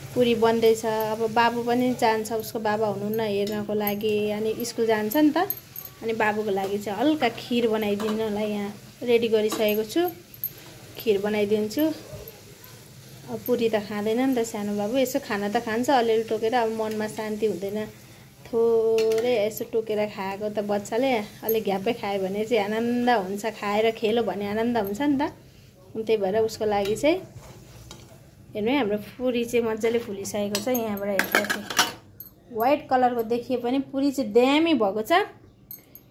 पुरी बन्दैछ। अब बाबु पनि जान्छ, उसको बाबा हुनुहुन्न हेर्नको लागि, अनि स्कुल जान्छ नि त। अनि बाबुको लागि चाहिँ हल्का खिर बनाइदिनलाई यहाँ रेडी गरिसकेको छु। खिर बनाइदिन्छु। अब पुरी त खाँदैन नि त सानो बाबु, यसो खाना त खान्छ अलिअलि टोकेर। अब मनमा शान्ति हुँदैन, थोरै यसो टोकेर खाएको त बच्चाले अलि घ्यापै खायो भने चाहिँ आनन्द हुन्छ, खाएर खेल्यो भने आनन्द हुन्छ नि त। त्यही भएर उसको लागि चाहिँ हेर्नु है, हाम्रो पुरी चाहिँ मजाले फुलिसकेको छ। यहाँबाट हेर्दा चाहिँ व्हाइट कलरको देखिए पनि पुरी चाहिँ दामी भएको छ।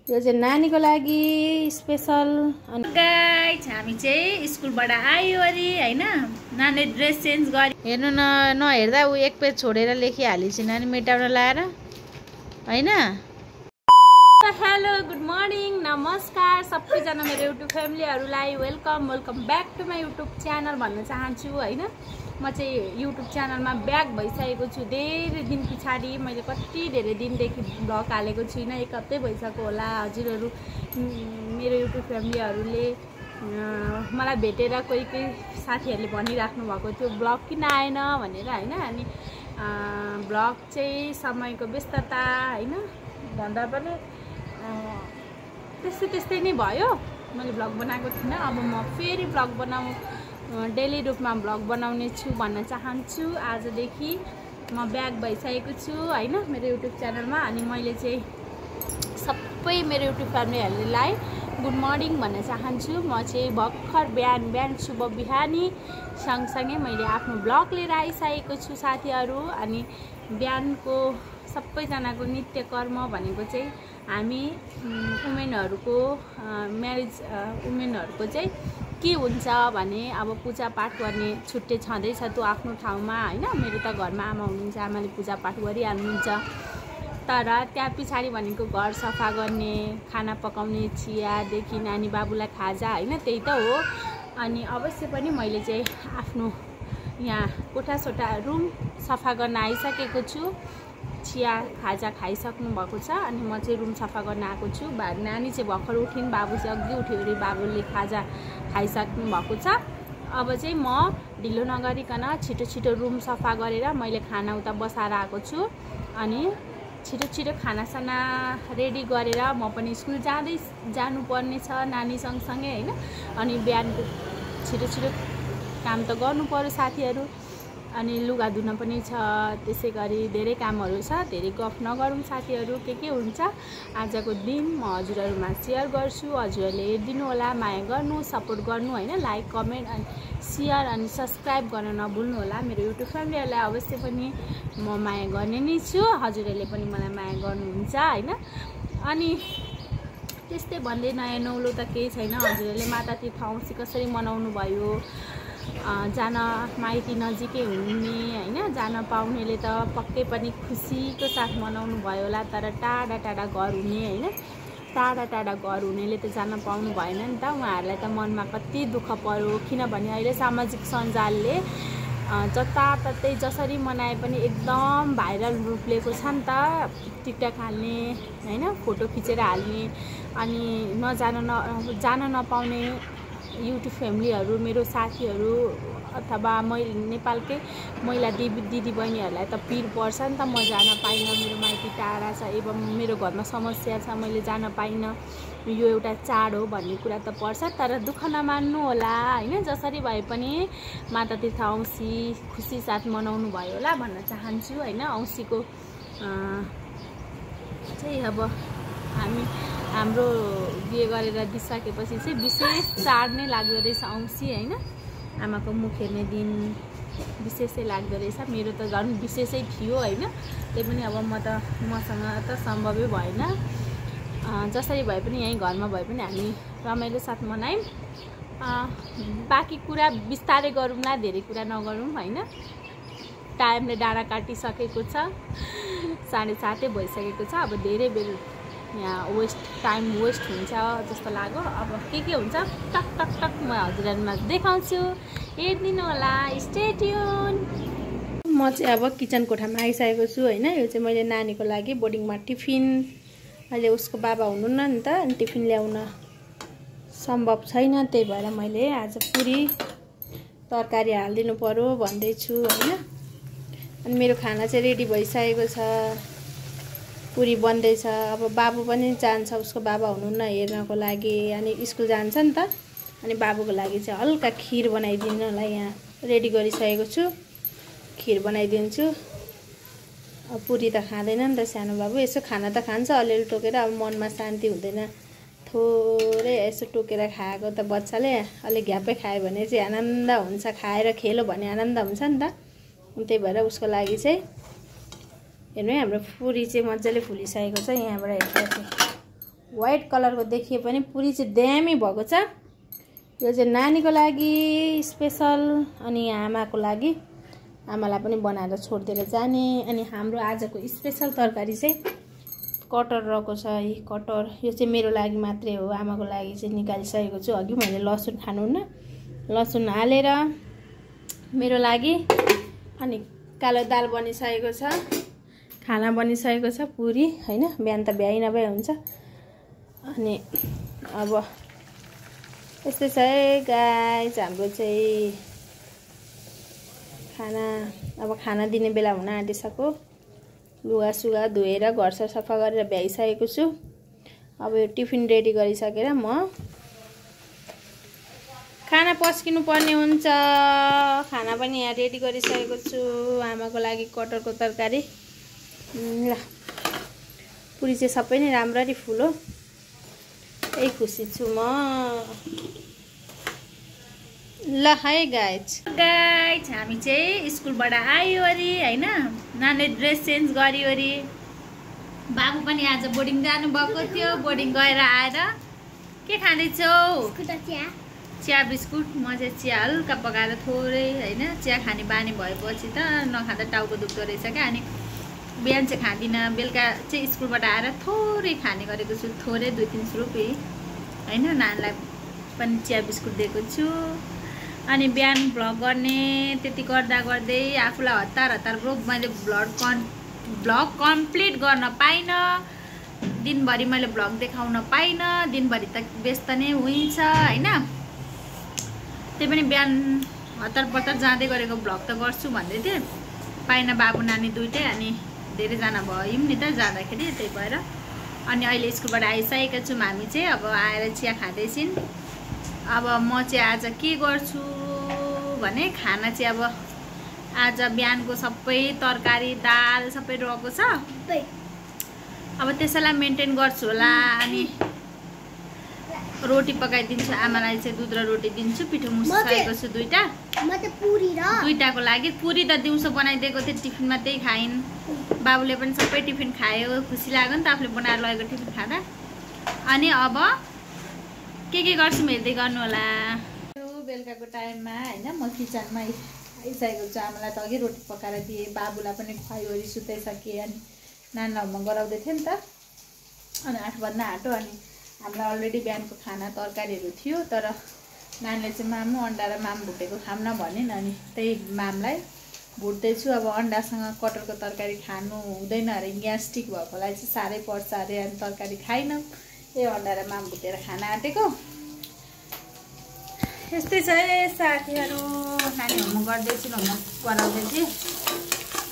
यो चाहिँ नानीको लागि स्पेसल। अनि गाइस हामी चाहिँ स्कुलबाट आयो अरे हैन, नानी ड्रेस चेन्ज गरी हेर्नु न, नहेर्दा ऊ एक पेज छोडेर लेखिहालिन्छ नानी मेटाउन लाएर हैन। हेलो गुड मर्निङ नमस्कार सबैजना मेरो युट्युब फ्यामिलीहरूलाई welcome back to my YouTube channel भन्न चाहन्छु हैन। म चाहिँ युट्युब च्यानलमा ब्याक भइसकेको छु धेरै दिन पछाडि। मैले कति धेरै दिनदेखि भ्लग हालेको छुइनँ, एक हप्तै भइसक्यो होला। हजुरहरू मेरो युट्युब फ्यामिलीहरूले मलाई भेटेर कोही साथीहरूले भनिराख्नु भएको थियो भ्लग किन आएन भनेर हैन। अनि भ्लग चाहिँ समयको व्यस्तता हैन भन्दा पनि त्यस्तै नै भयो, मैले भ्लग बनाएको थिइनँ। अब म फेरि भ्लग डेली रूपमा भ्लग बनाउने छु भन्न चाहन्छु। आजदेखि म ब्याक भइसकेको छु हैन मेरो युट्युब च्यानलमा। अनि मैले चाहिँ सबै मेरो युट्युब फ्यामिलीहरूलाई गुड मर्निङ भन्न चाहन्छु। म चाहिँ भर्खर बिहान शुभ बिहानी सँगसँगै मैले आफ्नो भ्लग लिएर आइसकेको छु साथीहरू। अनि बिहानको सबैजनाको नित्य कर्म भनेको चाहिँ हामी वुमेनहरूको म्यारेज वुमेनहरूको चाहिँ के हुन्छ भने अब पूजापाठ गर्ने छुट्टै छँदैछ त्यो आफ्नो ठाउँमा हैन। मेरो त घरमा आमा हुनुहुन्छ, आमाले पूजापाठ गरिहाल्नुहुन्छ। तर त्यहाँ पछाडि भनेको घर सफा गर्ने, खाना पकाउने, चियादेखि नानी बाबुलाई खाजा हैन, त्यही त हो। अनि अवश्य पनि मैले चाहिँ आफ्नो यहाँ कोठासोटा रुम सफा गर्न आइसकेको छु। चिया खाजा खाइसक्नु भएको छ। अनि म चाहिँ रुम सफा गर्न आएको छु। नानी चाहिँ भर्खर उठिन्, बाबु चाहिँ अघि उठ्यो अरे, बाबुले खाजा खाइसक्नु भएको छ। अब चाहिँ म ढिलो नगरिकन छिटो रुम सफा गरेर मैले खाना उता बसाएर आएको छु। अनि छिटो खानासाना रेडी गरेर म पनि स्कुल जानुपर्ने छ नानी सँगसँगै हैन। अनि बिहानको छिटो काम त गर्नु पर्यो साथीहरू। अनि लुगा धुन पनि छ, त्यसै गरी धेरै कामहरू छ। धेरै गफ नगरौँ साथीहरू, के हुन्छ आजको दिन म हजुरहरूमा सेयर गर्छु। हजुरहरूले हेरिदिनु होला, माया गर्नु, सपोर्ट गर्नु हैन। लाइक कमेन्ट अनि सेयर अनि सब्सक्राइब गर्न नभुल्नु होला। मेरो युट्युब फ्यामिलीहरूलाई अवश्य पनि म माया गर्ने नै छु, हजुरहरूले पनि मलाई माया गर्नुहुन्छ हैन। अनि त्यस्तै भन्दै नयाँ नौलो त केही छैन। हजुरहरूले माता तीर्थ औँसी कसरी मनाउनु भयो, जान माइती नजिकै हुने हैन, जान पाउनेले त पक्कै पनि खुसीको साथ मनाउनु भयो होला। तर टाढा घर हुने हैन, टाढा घर हुनेले त जान पाउनु भएन नि त। उहाँहरूलाई त मनमा कति दुःख पर्यो, किनभने अहिले सामाजिक सञ्जालले जताततै जसरी मनाए पनि एकदम भाइरल रूप लिएको छ नि त। टिकटक हाल्ने हैन, फोटो खिचेर हाल्ने, अनि जान नपाउने युट्युब फ्यामिलीहरू मेरो साथीहरू अथवा नेपालकै महिला दिदी बहिनीहरूलाई त पिर पर्छ नि त। म जान पाइनँ, मेरो माइती टाढा छ एवं मेरो घरमा समस्या छ, मैले जान पाइनँ, यो एउटा चाड हो भन्ने कुरा त पर्छ। तर दुःख नमान्नु होला हैन, जसरी भए पनि माता तीर्थ औँसी खुसी साथ मनाउनु भयो होला भन्न चाहन्छु हैन। औँसीको चाहिँ अब हाम्रो बिहे गरेर दिइसकेपछि चाहिँ विशेष चाड नै लाग्दो रहेछ औँसी हैन। आमाको मुख हेर्ने दिन विशेषै लाग्दो रहेछ। मेरो त झन् विशेषै थियो हैन। त्यही पनि अब मसँग त सम्भवै भएन। जसरी भए पनि यहीँ घरमा भए पनि हामी रमाइलो साथ मनायौँ। बाँकी कुरा बिस्तारै गरौँला, धेरै कुरा नगरौँ हैन। टाइमले डाँडा काटिसकेको छ, 7:30 भइसकेको छ। अब धेरै बेर यहाँ टाइम वेस्ट हुन्छ जस्तो लाग्यो। अब के हुन्छ टक म हजुरहरुमा देखाउँछु, हेरिदिनु होला, स्टे ट्युन। म चाहिँ अब किचन कोठामा आइसकेको छु हैन। यो चाहिँ मैले नानीको लागि बोर्डिङमा टिफिन, अहिले उसको बाबा हुनुहुन्न नि त, अनि टिफिन ल्याउन सम्भव छैन, त्यही भएर मैले आज पुरी तरकारी हालिदिनु पर्यो भन्दैछु हैन। अनि मेरो खाना चाहिँ रेडी भइसकेको छ। पुरी बन्दैछ। अब बाबु पनि जान्छ, उसको बाबा हुनुहुन्न हेर्नको लागि, अनि स्कुल जान्छ नि त। अनि बाबुको लागि चाहिँ हल्का खिर बनाइदिनलाई यहाँ रेडी गरिसकेको छु। खिर बनाइदिन्छु। अब पुरी त खाँदैन नि त सानो बाबु, यसो खाना त खान्छ अलिअलि टोकेर। अब मनमा शान्ति हुँदैन, थोरै यसो टोकेर खाएको त बच्चाले अलिक घ्यापै खायो भने चाहिँ आनन्द हुन्छ, खाएर खेल्यो भने आनन्द हुन्छ नि त। त्यही भएर उसको लागि चाहिँ हेर्नु है, हाम्रो पुरी चाहिँ मजाले फुलिसकेको छ। यहाँबाट हेर्दा चाहिँ व्हाइट कलरको देखिए पनि पुरी चाहिँ दामी भएको छ। यो चाहिँ नानीको लागि स्पेसल, अनि आमाको लागि, आमालाई पनि बनाएर छोडिदिएर जाने। अनि हाम्रो आजको स्पेसल तरकारी चाहिँ कटर रहेको छ। है कटर, यो चाहिँ मेरो लागि मात्रै हो, आमाको लागि चाहिँ निकालिसकेको छु। अघि मैले लसुन खानुहुन्न, लसुन हालेर मेरो लागि। अनि कालो दाल बनिसकेको छ, खाना बनिसकेको छ, पुरी हैन। बिहान त भ्याइ नभए हुन्छ। अनि अब यस्तै छ है गाइस हाम्रो चाहिँ खाना। अब खाना दिने बेला हुन आँटिसक्यो। लुगा सुगा धोएर घर सफा गरेर भ्याइसकेको छु। अब यो टिफिन रेडी गरिसकेर म खाना पस्किनु पर्ने हुन्छ। खाना पनि यहाँ रेडी गरिसकेको छु, आमाको लागि कटरको तरकारी। ल पुरी चाहिँ सबै नै राम्ररी फुल्यो, यही खुसी छु म। ल है गाइज हामी चाहिँ स्कुलबाट आयो अरे हैन, नानी ड्रेस चेन्ज गरियो अरे। बाबु पनि आज बोर्डिङ जानुभएको थियो, बोर्डिङ गएर आएर के खाँदैछौ? चिया बिस्कुट। म चाहिँ चिया हल्का पकाएर थोरै हैन, चिया खाने बानी भएपछि त नखाँदा टाउको दुख्दो रहेछ क्या। अनि बिहान चाहिँ खाँदिनँ, बेलुका चाहिँ स्कुलबाट आएर थोरै खाने गरेको छु, थोरै 2-3 रुपियाँ हैन। नानीलाई पनि चिया बिस्कुट दिएको छु। अनि बिहान भ्लग गर्ने, त्यति गर्दा गर्दै आफूलाई हतार ब्रो मैले भ्लग कम्प्लिट गर्न पाइनँ। दिनभरि मैले भ्लग देखाउन पाइनँ, दिनभरि त व्यस्त नै हुन्छ हैन। त्यही पनि बिहान हतार जाँदै गरेको भ्लग त गर्छु भन्दै थिएँ, पाइनँ। बाबु नानी दुइटै, अनि धेरैजना भयौँ नि त जाँदाखेरि, त्यही भएर। अनि अहिले स्कुलबाट आइसकेका छौँ हामी चाहिँ। अब आएर चिया खाँदैछौँ। अब म चाहिँ आज के गर्छु भने खाना चाहिँ अब आज बिहानको सबै तरकारी दाल सबै रहेको छ। अब त्यसैलाई मेन्टेन गर्छु होला। अनि रोटी पकाइदिन्छु, आमालाई चाहिँ दुध र रोटी दिन्छु। पिठो मुसिसकेको छु दुईटाको लागि। पुरी त दिउँसो बनाइदिएको थिएँ टिफिनमा, त्यही खाइन्। बाबुले पनि सबै टिफिन खायो, खुसी लाग्यो नि त आफूले बनाएर लगेको टिफिन खाँदा। अनि अब के गर्छु हेर्दै गर्नु होला। बेलुकाको टाइममा हैन, म किचनमा आइसकेको छु। आमालाई त अघि रोटी पकाएर दिएँ, बाबुलाई पनि खुवाइवरी सुताइसकेँ। अनि नानीलाई होमवर्क गराउँदै थिएँ नि त। अनि 8 बज्न आँट्यो। अनि हामीलाई अलरेडी बिहानको खाना तरकारीहरू थियो, तर नानीले चाहिँ मामु अन्डा र माम भुटेको खाम न भनिन्। अनि त्यही मामलाई भुट्दैछु। अब अन्डासँग कटरको तरकारी खानु हुँदैन अरे, ग्यास्ट्रिक भएकोलाई चाहिँ साह्रै पर्छ अरे। अनि तरकारी खाइनँ, त्यही अन्डा र माम भुटेर खान आँटेको। यस्तै छ है साथीहरू। नानी होमवर्क गर्दैछु, होमवर्क गराउँदै थिएँ।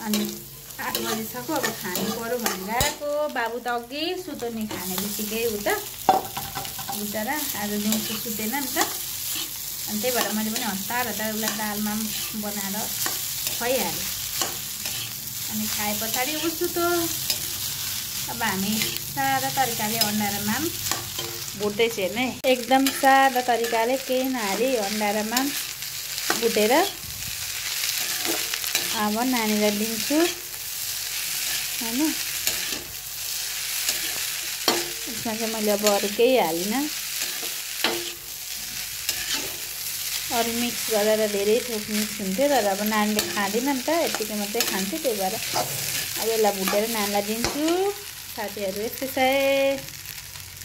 अनि 8 बजिसक्यो, अब खानु पऱ्यो भनेर आएको। बाबु त अघि सुतो नि, खाने बित्तिकै उता बिचरा आज दिउँसो सुतेन नि त। अनि त्यही भएर मैले पनि हतार उसलाई दालमा बनाएर खुवाइहालेँ। अनि खाए पछाडि ऊ सुतो। अब हामी सादा तरिकाले अन्डा र माम भुट्दैछु हेर्नु है। एकदम सादा तरिकाले केही नहाली अन्डा र माम भुटेर अब नानीलाई दिन्छु हैन। यसमा चाहिँ मैले अब अरू केही हालिनँ, अरू मिक्स गरेर धेरै थोक मिक्स हुन्थ्यो। तर अब नानीले खाँदैन नि त, यतिकै मात्रै खान्थ्यो। त्यही भएर अब यसलाई भुटेर नानीलाई दिन्छु। साथीहरू यस्तै छ है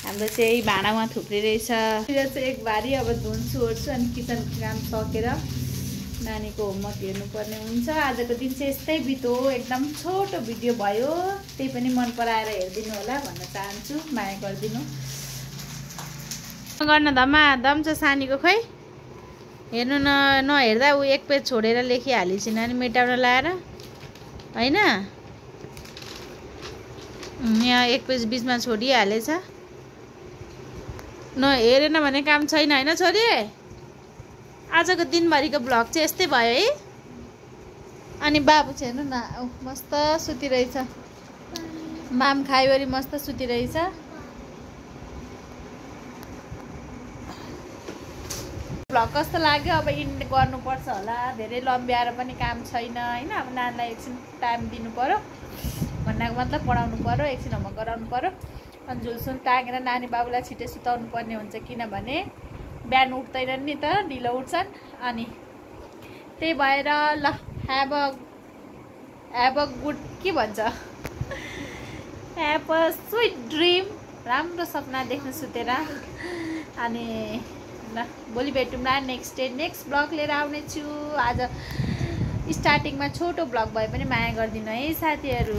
हाम्रो चाहिँ। भाँडामा थुप्रै रहेछ, यो चाहिँ एक बारी। अब धुन्छु ओर्छु, अनि किचनको काम सकेर नानीको होमवर्क हेर्नुपर्ने हुन्छ। आजको दिन चाहिँ यस्तै बित्यो, एकदम छोटो भिडियो भयो। त्यही पनि मन पराएर हेरिदिनु होला भन्न चाहन्छु, माया गरिदिनु। गर्न धमा दम छ सानीको। खोइ हेर्नु नहेर्दा ऊ 1 पेज छोडेर लेखिहालिसिन। अनि मेटाउन लाएर हैन। यहाँ 1 पेज बीचमा छोडिहालेछ। हेरेन भने काम छैन हैन छोरी। आजको दिनभरिको भ्लग चाहिँ यस्तै भयो है। अनि बाबु चाहिँ हेर्नु न मस्त सुतिरहेछ। माम खाइवरी मस्त सुतिरहेछ। भ्लग कस्तो लाग्यो अब इन्ड गर्नुपर्छ होला। धेरै लम्ब्याएर पनि काम छैन हैन। अब नानीलाई एकछिन टाइम दिनु पर्यो भन्नाको मतलब पढाउनु पर्यो, एकछिन होमवर्क गराउनु पर्यो। अनि झुलसुल टाँगेर नानी बाबुलाई छिटै सुताउनु पर्ने हुन्छ किनभने बिहान उठ्दैनन् नि त, ढिलो उठ्छन्। अनि त्यही भएर ल ह्याभ अ गुड के भन्छ ह्याभ अ स्विट ड्रिम। राम्रो सपना देख्नु सुतेर। अनि ल भोलि भेटौँला नेक्स्ट डे नेक्स्ट ब्लग लिएर आउने छु। आज स्टार्टिङमा छोटो ब्लग भए पनि माया गरिदिनु है साथीहरू।